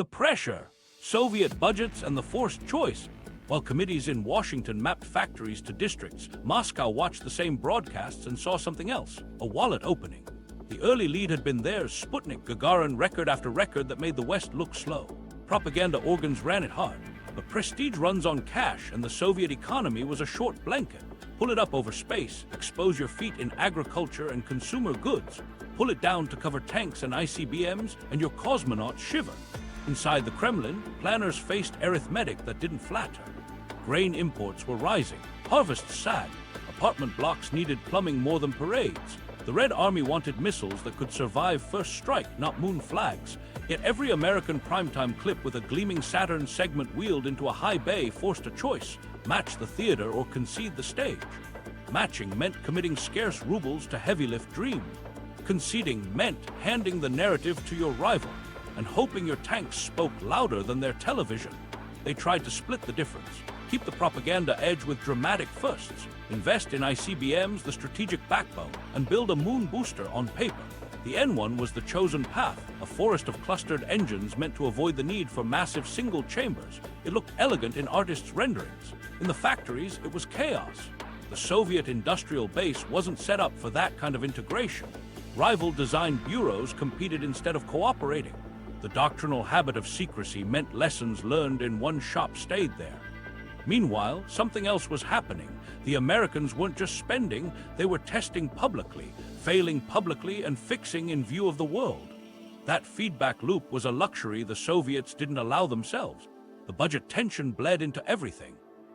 The pressure, Soviet budgets, and the forced choice. While committees in Washington mapped factories to districts, Moscow watched the same broadcasts and saw something else, a wallet opening. The early lead had been theirs, Sputnik, Gagarin, record after record that made the West look slow. Propaganda organs ran it hard, but prestige runs on cash, and the Soviet economy was a short blanket. Pull it up over space, expose your feet in agriculture and consumer goods, pull it down to cover tanks and ICBMs, and your cosmonauts shiver. Inside the Kremlin, planners faced arithmetic that didn't flatter. Grain imports were rising, harvests sagged, apartment blocks needed plumbing more than parades. The Red Army wanted missiles that could survive first strike, not moon flags. Yet every American primetime clip with a gleaming Saturn segment wheeled into a high bay forced a choice: match the theater or concede the stage. Matching meant committing scarce rubles to heavy-lift dreams. Conceding meant handing the narrative to your rival and hoping your tanks spoke louder than their television. They tried to split the difference, keep the propaganda edge with dramatic firsts, invest in ICBMs, the strategic backbone, and build a moon booster on paper. The N1 was the chosen path, a forest of clustered engines meant to avoid the need for massive single chambers. It looked elegant in artists' renderings. In the factories, it was chaos. The Soviet industrial base wasn't set up for that kind of integration. Rival design bureaus competed instead of cooperating. The doctrinal habit of secrecy meant lessons learned in one shop stayed there. Meanwhile, something else was happening. The Americans weren't just spending, they were testing publicly, failing publicly, and fixing in view of the world. That feedback loop was a luxury the Soviets didn't allow themselves. The budget tension bled into everything.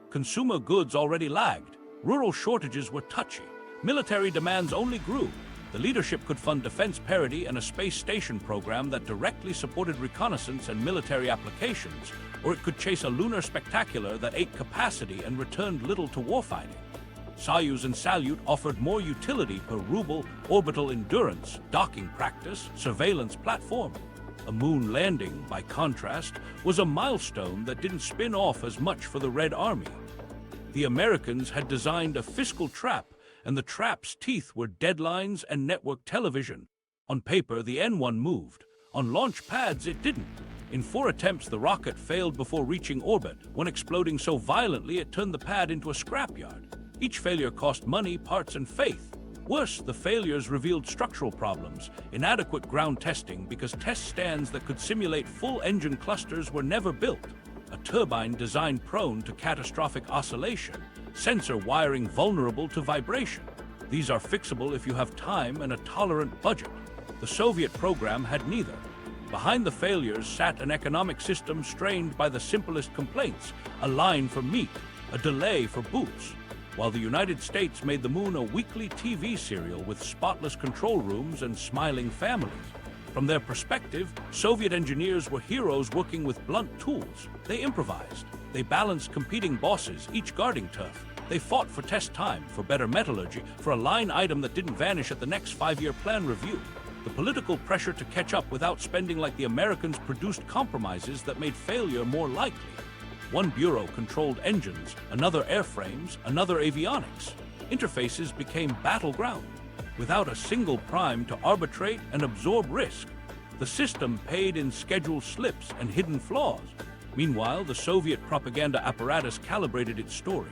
Consumer goods already lagged. Rural shortages were touchy. Military demands only grew. The leadership could fund defense parity and a space station program that directly supported reconnaissance and military applications, or it could chase a lunar spectacular that ate capacity and returned little to warfighting. Soyuz and Salyut offered more utility per ruble: orbital endurance, docking practice, surveillance platform. A moon landing, by contrast, was a milestone that didn't spin off as much for the Red Army. The Americans had designed a fiscal trap, and the trap's teeth were deadlines and network television. On paper, the N1 moved. On launch pads, it didn't. In 4 attempts, the rocket failed before reaching orbit, one exploding so violently it turned the pad into a scrapyard. Each failure cost money, parts, and faith. Worse, the failures revealed structural problems, inadequate ground testing because test stands that could simulate full engine clusters were never built, a turbine design prone to catastrophic oscillation, sensor wiring vulnerable to vibration. These are fixable if you have time and a tolerant budget. The Soviet program had neither. Behind the failures sat an economic system strained by the simplest complaints: a line for meat, a delay for boots. While the United States made the moon a weekly TV serial with spotless control rooms and smiling families. From their perspective, Soviet engineers were heroes working with blunt tools. They improvised. They balanced competing bosses, each guarding turf. They fought for test time, for better metallurgy, for a line item that didn't vanish at the next 5-year plan review. The political pressure to catch up without spending like the Americans produced compromises that made failure more likely. One bureau controlled engines, another airframes, another avionics. Interfaces became battleground. Without a single prime to arbitrate and absorb risk, the system paid in schedule slips and hidden flaws. Meanwhile, the Soviet propaganda apparatus calibrated its story.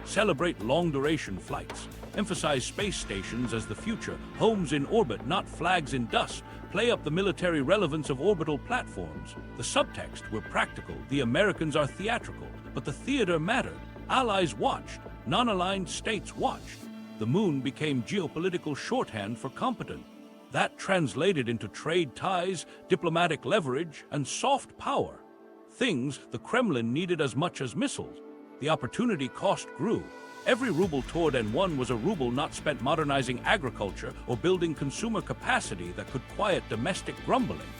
Celebrate long-duration flights. Emphasize space stations as the future, homes in orbit, not flags in dust. Play up the military relevance of orbital platforms. The subtext were practical. The Americans are theatrical, but the theater mattered. Allies watched. Non-aligned states watched. The moon became geopolitical shorthand for competent. That translated into trade ties, diplomatic leverage, and soft power. Things the Kremlin needed as much as missiles. The opportunity cost grew. Every ruble toward N1 was a ruble not spent modernizing agriculture or building consumer capacity that could quiet domestic grumbling.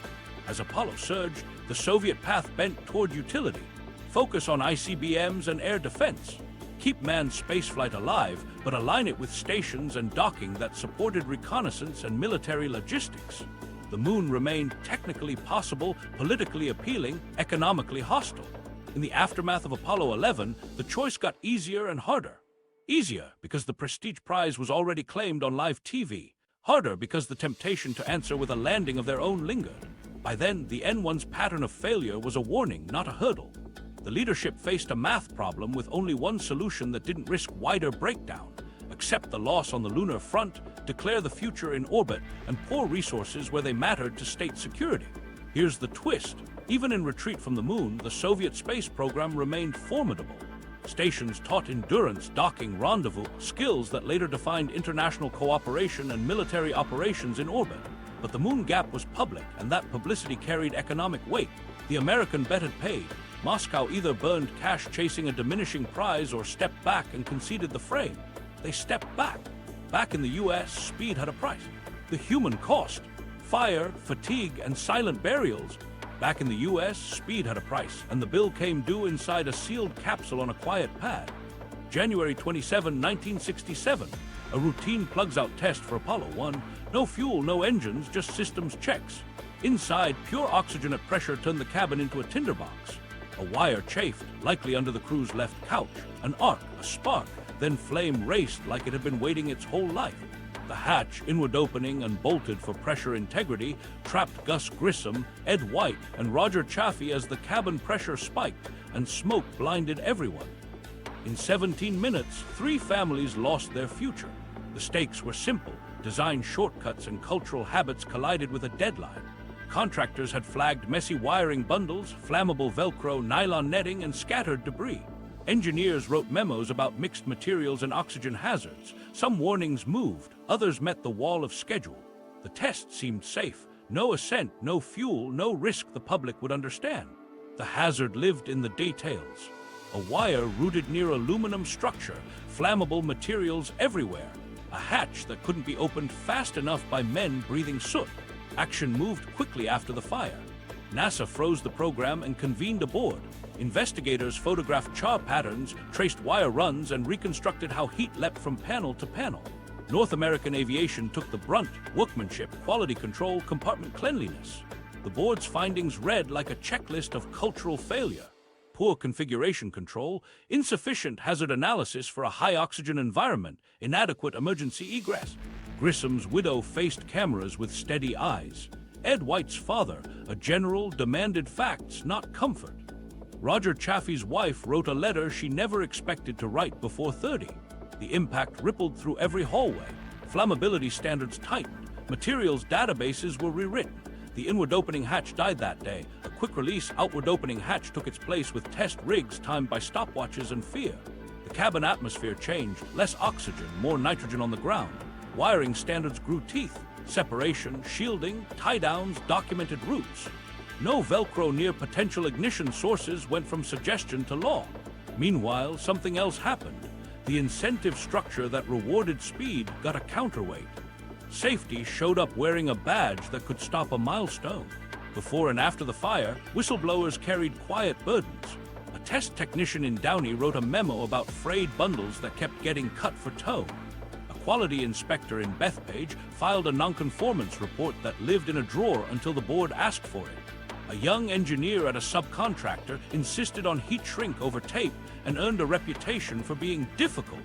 As Apollo surged, the Soviet path bent toward utility. Focus on ICBMs and air defense. Keep manned spaceflight alive, but align it with stations and docking that supported reconnaissance and military logistics. The moon remained technically possible, politically appealing, economically hostile. In the aftermath of Apollo 11, the choice got easier and harder. Easier because the prestige prize was already claimed on live TV. Harder because the temptation to answer with a landing of their own lingered. By then, the N1's pattern of failure was a warning, not a hurdle. The leadership faced a math problem with only one solution that didn't risk wider breakdown: accept the loss on the lunar front, declare the future in orbit, and pour resources where they mattered to state security. Here's the twist. Even in retreat from the moon, the Soviet space program remained formidable. Stations taught endurance, docking, rendezvous, skills that later defined international cooperation and military operations in orbit. But the moon gap was public, and that publicity carried economic weight. The American bet had paid. Moscow either burned cash chasing a diminishing prize or stepped back and conceded the frame. They stepped back. Back in the US, speed had a price. The human cost. Fire, fatigue, and silent burials. Back in the US, speed had a price, and the bill came due inside a sealed capsule on a quiet pad. January 27, 1967. A routine plugs-out test for Apollo 1. No fuel, no engines, just systems checks. Inside, pure oxygen at pressure turned the cabin into a tinderbox. A wire chafed, likely under the crew's left couch. An arc, a spark, then flame raced like it had been waiting its whole life. The hatch, inward opening and bolted for pressure integrity, trapped Gus Grissom, Ed White, and Roger Chaffee as the cabin pressure spiked and smoke blinded everyone. In 17 minutes, 3 families lost their future. The stakes were simple. Design shortcuts and cultural habits collided with a deadline. Contractors had flagged messy wiring bundles, flammable Velcro, nylon netting, and scattered debris. Engineers wrote memos about mixed materials and oxygen hazards. Some warnings moved, others met the wall of schedule. The test seemed safe. No ascent, no fuel, no risk the public would understand. The hazard lived in the details. A wire rooted near aluminum structure, flammable materials everywhere. A hatch that couldn't be opened fast enough by men breathing soot. Action moved quickly after the fire. NASA froze the program and convened a board. Investigators photographed char patterns, traced wire runs, and reconstructed how heat leapt from panel to panel. North American aviation took the brunt: workmanship, quality control, compartment cleanliness. The board's findings read like a checklist of cultural failure: poor configuration control, insufficient hazard analysis for a high-oxygen environment, inadequate emergency egress. Grissom's widow faced cameras with steady eyes. Ed White's father, a general, demanded facts, not comfort. Roger Chaffee's wife wrote a letter she never expected to write before 30. The impact rippled through every hallway. Flammability standards tightened. Materials databases were rewritten. The inward opening hatch died that day. A quick-release outward opening hatch took its place with test rigs timed by stopwatches and fear. The cabin atmosphere changed. Less oxygen, more nitrogen on the ground. Wiring standards grew teeth. Separation, shielding, tie-downs, documented routes. No Velcro near potential ignition sources went from suggestion to law. Meanwhile, something else happened. The incentive structure that rewarded speed got a counterweight. Safety showed up wearing a badge that could stop a milestone. Before and after the fire, whistleblowers carried quiet burdens. A test technician in Downey wrote a memo about frayed bundles that kept getting cut for tow. A quality inspector in Bethpage filed a nonconformance report that lived in a drawer until the board asked for it. A young engineer at a subcontractor insisted on heat shrink over tape and earned a reputation for being difficult.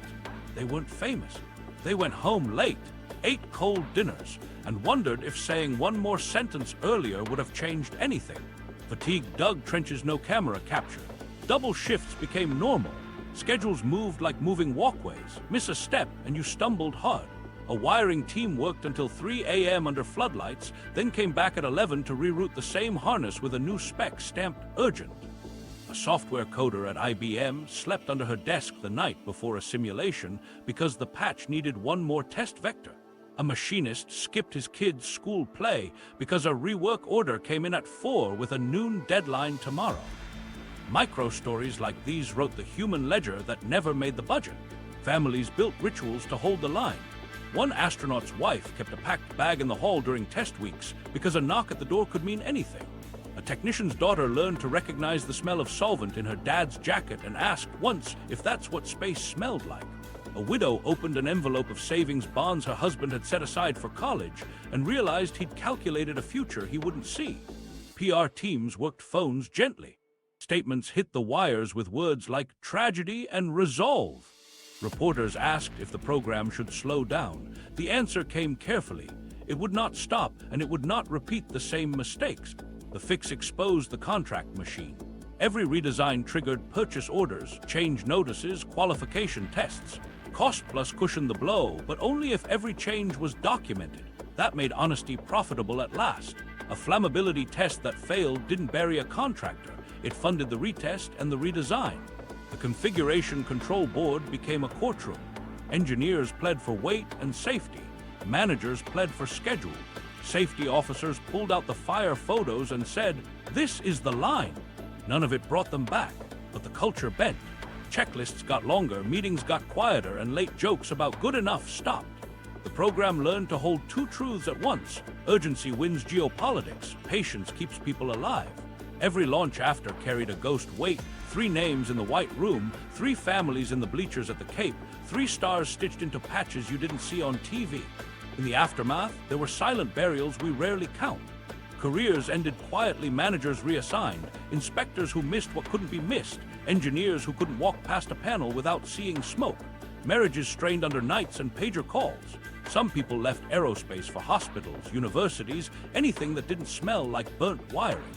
They weren't famous. They went home late, ate cold dinners, and wondered if saying one more sentence earlier would have changed anything. Fatigue dug trenches no camera captured. Double shifts became normal. Schedules moved like moving walkways. Miss a step and you stumbled hard. A wiring team worked until 3 a.m. under floodlights, then came back at 11 to reroute the same harness with a new spec stamped urgent. A software coder at IBM slept under her desk the night before a simulation because the patch needed one more test vector. A machinist skipped his kid's school play because a rework order came in at 4 with a noon deadline tomorrow. Micro-stories like these wrote the human ledger that never made the budget. Families built rituals to hold the line. One astronaut's wife kept a packed bag in the hall during test weeks because a knock at the door could mean anything. A technician's daughter learned to recognize the smell of solvent in her dad's jacket and asked once if that's what space smelled like. A widow opened an envelope of savings bonds her husband had set aside for college and realized he'd calculated a future he wouldn't see. PR teams worked phones gently. Statements hit the wires with words like tragedy and resolve. Reporters asked if the program should slow down. The answer came carefully. It would not stop, and it would not repeat the same mistakes. The fix exposed the contract machine. Every redesign triggered purchase orders, change notices, qualification tests. Cost plus cushioned the blow, but only if every change was documented. That made honesty profitable at last. A flammability test that failed didn't bury a contractor. It funded the retest and the redesign. The configuration control board became a courtroom. Engineers pled for weight and safety. Managers pled for schedule. Safety officers pulled out the fire photos and said, "This is the line." None of it brought them back, but the culture bent. Checklists got longer, meetings got quieter, and late jokes about good enough stopped. The program learned to hold two truths at once. Urgency wins geopolitics. Patience keeps people alive. Every launch after carried a ghost weight, 3 names in the white room, 3 families in the bleachers at the Cape, 3 stars stitched into patches you didn't see on TV. In the aftermath, there were silent burials we rarely count. Careers ended quietly, managers reassigned, inspectors who missed what couldn't be missed, engineers who couldn't walk past a panel without seeing smoke, marriages strained under nights and pager calls. Some people left aerospace for hospitals, universities, anything that didn't smell like burnt wiring.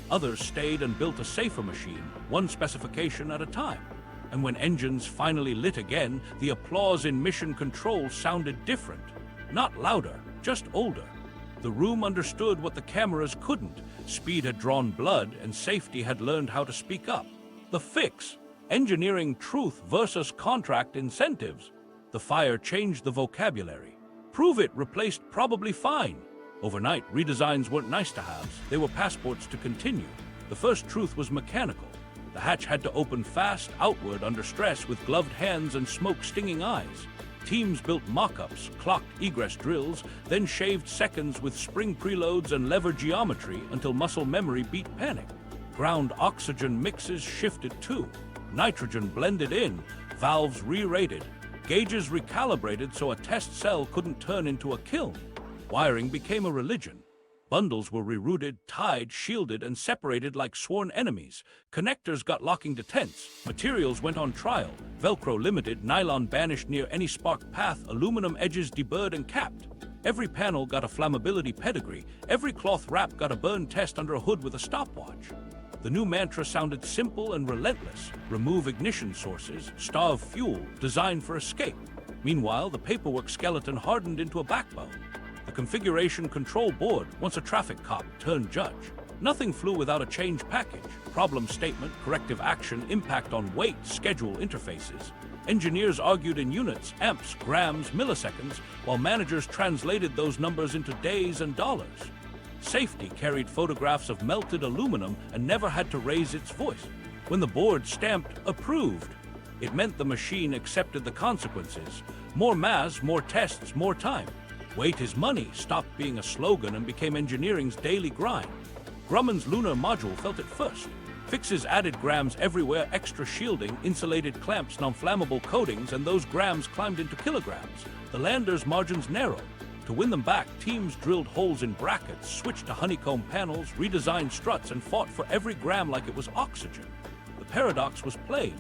Others stayed and built a safer machine, one specification at a time. And when engines finally lit again, the applause in mission control sounded different. Not louder, just older. The room understood what the cameras couldn't. Speed had drawn blood, and safety had learned how to speak up. The fix: engineering truth versus contract incentives. The fire changed the vocabulary. Prove it replaced probably fine. Overnight, redesigns weren't nice-to-haves. They were passports to continue. The first truth was mechanical. The hatch had to open fast, outward, under stress, with gloved hands and smoke-stinging eyes. Teams built mock-ups, clocked egress drills, then shaved seconds with spring preloads and lever geometry until muscle memory beat panic. Ground oxygen mixes shifted too. Nitrogen blended in, valves re-rated, gauges recalibrated so a test cell couldn't turn into a kiln. Wiring became a religion. Bundles were rerouted, tied, shielded, and separated like sworn enemies. Connectors got locking detents. Materials went on trial. Velcro limited, nylon banished near any spark path, aluminum edges deburred and capped. Every panel got a flammability pedigree. Every cloth wrap got a burn test under a hood with a stopwatch. The new mantra sounded simple and relentless. Remove ignition sources, starve fuel, design for escape. Meanwhile, the paperwork skeleton hardened into a backbone. The configuration control board, once a traffic cop, turned judge. Nothing flew without a change package. Problem statement, corrective action, impact on weight, schedule, interfaces. Engineers argued in units, amps, grams, milliseconds, while managers translated those numbers into days and dollars. Safety carried photographs of melted aluminum and never had to raise its voice. When the board stamped approved, it meant the machine accepted the consequences. More mass, more tests, more time. Weight is money stopped being a slogan and became engineering's daily grind. Grumman's lunar module felt it first. Fixes added grams everywhere, extra shielding, insulated clamps, non-flammable coatings, and those grams climbed into kilograms. The lander's margins narrowed. To win them back, teams drilled holes in brackets, switched to honeycomb panels, redesigned struts, and fought for every gram like it was oxygen. The paradox was plain.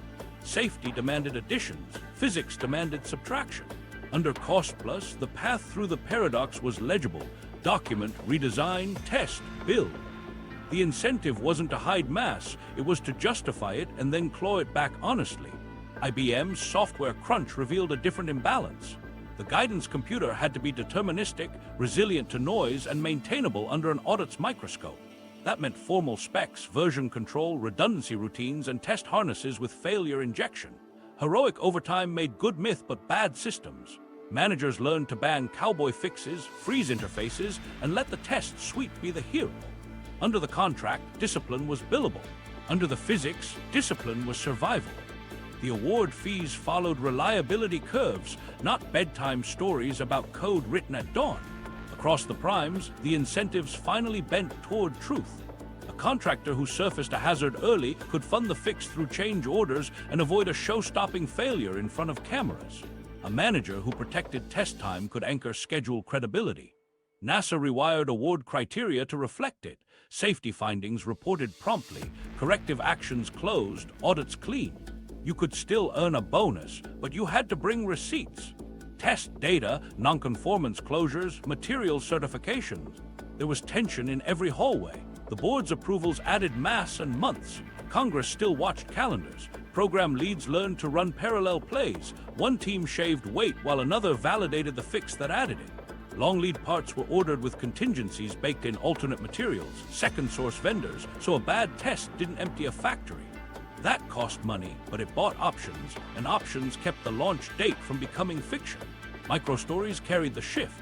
Safety demanded additions. Physics demanded subtraction. Under cost plus, the path through the paradox was legible. Document, redesign, test, build. The incentive wasn't to hide mass, it was to justify it and then claw it back honestly. IBM's software crunch revealed a different imbalance. The guidance computer had to be deterministic, resilient to noise, and maintainable under an audit's microscope. That meant formal specs, version control, redundancy routines, and test harnesses with failure injection. Heroic overtime made good myth but bad systems. Managers learned to ban cowboy fixes, freeze interfaces, and let the test suite be the hero. Under the contract, discipline was billable. Under the physics, discipline was survival. The award fees followed reliability curves, not bedtime stories about code written at dawn. Across the primes, the incentives finally bent toward truth. A contractor who surfaced a hazard early could fund the fix through change orders and avoid a show-stopping failure in front of cameras. A manager who protected test time could anchor schedule credibility. NASA rewired award criteria to reflect it. Safety findings reported promptly, corrective actions closed, audits clean. You could still earn a bonus, but you had to bring receipts. Test data, nonconformance closures, material certifications. There was tension in every hallway. The board's approvals added mass and months. Congress still watched calendars. Program leads learned to run parallel plays. One team shaved weight while another validated the fix that added it. Long lead parts were ordered with contingencies baked in alternate materials, second source vendors, so a bad test didn't empty a factory. That cost money, but it bought options, and options kept the launch date from becoming fiction. Microstories carried the shift.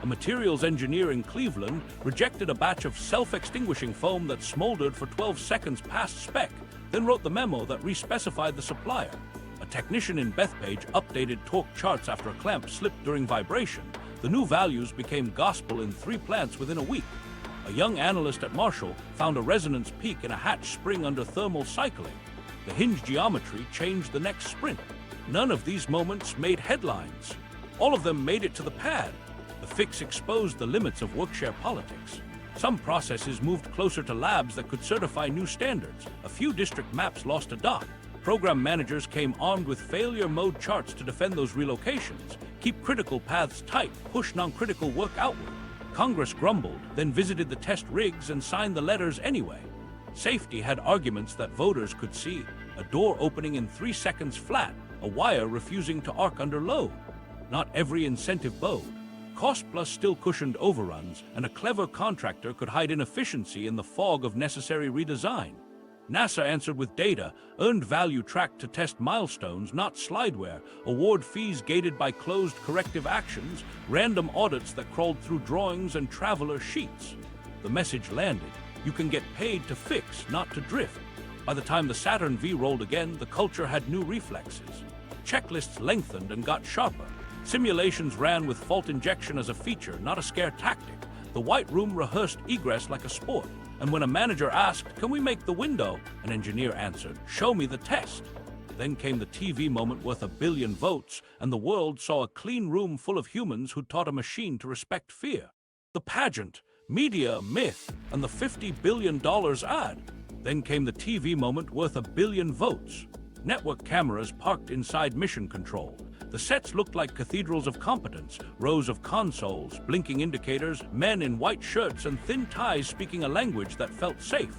A materials engineer in Cleveland rejected a batch of self-extinguishing foam that smoldered for 12 seconds past spec, then wrote the memo that respecified the supplier. A technician in Bethpage updated torque charts after a clamp slipped during vibration. The new values became gospel in 3 plants within a week. A young analyst at Marshall found a resonance peak in a hatch spring under thermal cycling. The hinge geometry changed the next sprint. None of these moments made headlines. All of them made it to the pad. The fix exposed the limits of workshare politics. Some processes moved closer to labs that could certify new standards. A few district maps lost a dot. Program managers came armed with failure mode charts to defend those relocations, keep critical paths tight, push non-critical work outward. Congress grumbled, then visited the test rigs and signed the letters anyway. Safety had arguments that voters could see. A door opening in 3 seconds flat, a wire refusing to arc under load. Not every incentive bowed. Cost plus still cushioned overruns, and a clever contractor could hide inefficiency in the fog of necessary redesign. NASA answered with data, earned value tracked to test milestones, not slideware, award fees gated by closed corrective actions, random audits that crawled through drawings and traveler sheets. The message landed. You can get paid to fix, not to drift. By the time the Saturn V rolled again, the culture had new reflexes. Checklists lengthened and got sharper. Simulations ran with fault injection as a feature, not a scare tactic. The White Room rehearsed egress like a sport. And when a manager asked, "Can we make the window?" an engineer answered, "Show me the test." Then came the TV moment worth 1 billion votes, and the world saw a clean room full of humans who taught a machine to respect fear. The pageant, media, myth, and the $50 billion ad. Then came the TV moment worth 1 billion votes. Network cameras parked inside mission control. The sets looked like cathedrals of competence, rows of consoles, blinking indicators, men in white shirts and thin ties speaking a language that felt safe.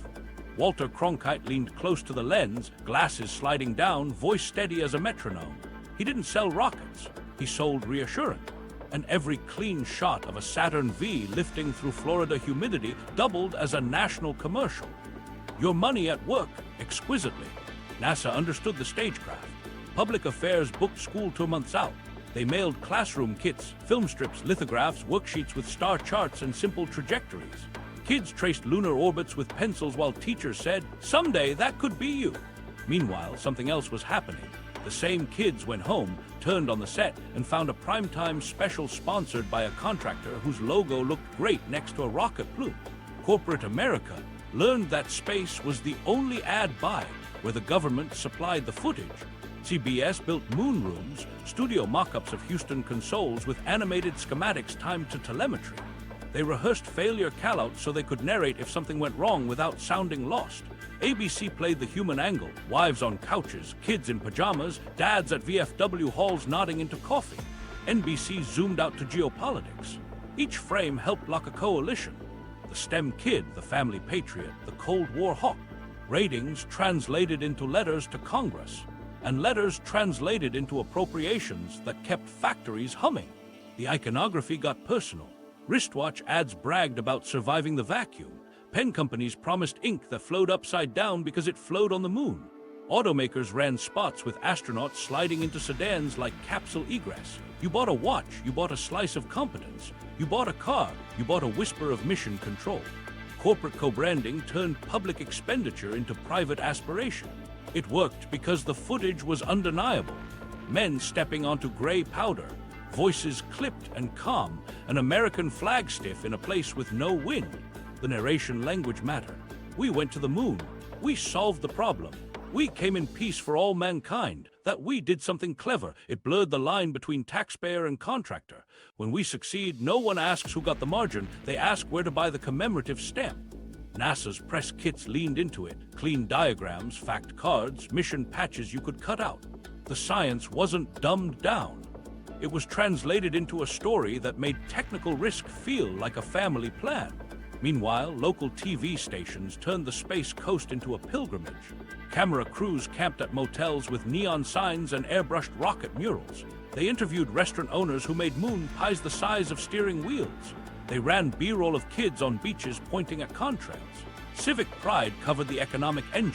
Walter Cronkite leaned close to the lens, glasses sliding down, voice steady as a metronome. He didn't sell rockets, he sold reassurance. And every clean shot of a Saturn V lifting through Florida humidity doubled as a national commercial. Your money at work, exquisitely. NASA understood the stagecraft. Public Affairs booked school 2 months out. They mailed classroom kits, film strips, lithographs, worksheets with star charts and simple trajectories. Kids traced lunar orbits with pencils while teachers said, "Someday that could be you." Meanwhile, something else was happening. The same kids went home, turned on the set, and found a primetime special sponsored by a contractor whose logo looked great next to a rocket plume. Corporate America learned that space was the only ad buy where the government supplied the footage. CBS built moon rooms, studio mock-ups of Houston consoles with animated schematics timed to telemetry. They rehearsed failure callouts so they could narrate if something went wrong without sounding lost. ABC played the human angle, wives on couches, kids in pajamas, dads at VFW halls nodding into coffee. NBC zoomed out to geopolitics. Each frame helped lock a coalition. The STEM kid, the family patriot, the Cold War hawk. Ratings translated into letters to Congress, and letters translated into appropriations that kept factories humming. The iconography got personal. Wristwatch ads bragged about surviving the vacuum. Pen companies promised ink that flowed upside down because it flowed on the moon. Automakers ran spots with astronauts sliding into sedans like capsule egress. You bought a watch, you bought a slice of competence. You bought a car, you bought a whisper of mission control. Corporate co-branding turned public expenditure into private aspiration. It worked because the footage was undeniable. Men stepping onto gray powder, voices clipped and calm, an American flag stiff in a place with no wind. The narration language mattered. We went to the moon. We solved the problem. We came in peace for all mankind. That we did something clever. It blurred the line between taxpayer and contractor. When we succeed, no one asks who got the margin. They ask where to buy the commemorative stamp. NASA's press kits leaned into it. Clean diagrams, fact cards, mission patches you could cut out. The science wasn't dumbed down. It was translated into a story that made technical risk feel like a family plan. Meanwhile, local TV stations turned the Space Coast into a pilgrimage. Camera crews camped at motels with neon signs and airbrushed rocket murals. They interviewed restaurant owners who made moon pies the size of steering wheels. They ran B-roll of kids on beaches pointing at contrails. Civic Pride covered the economic engine.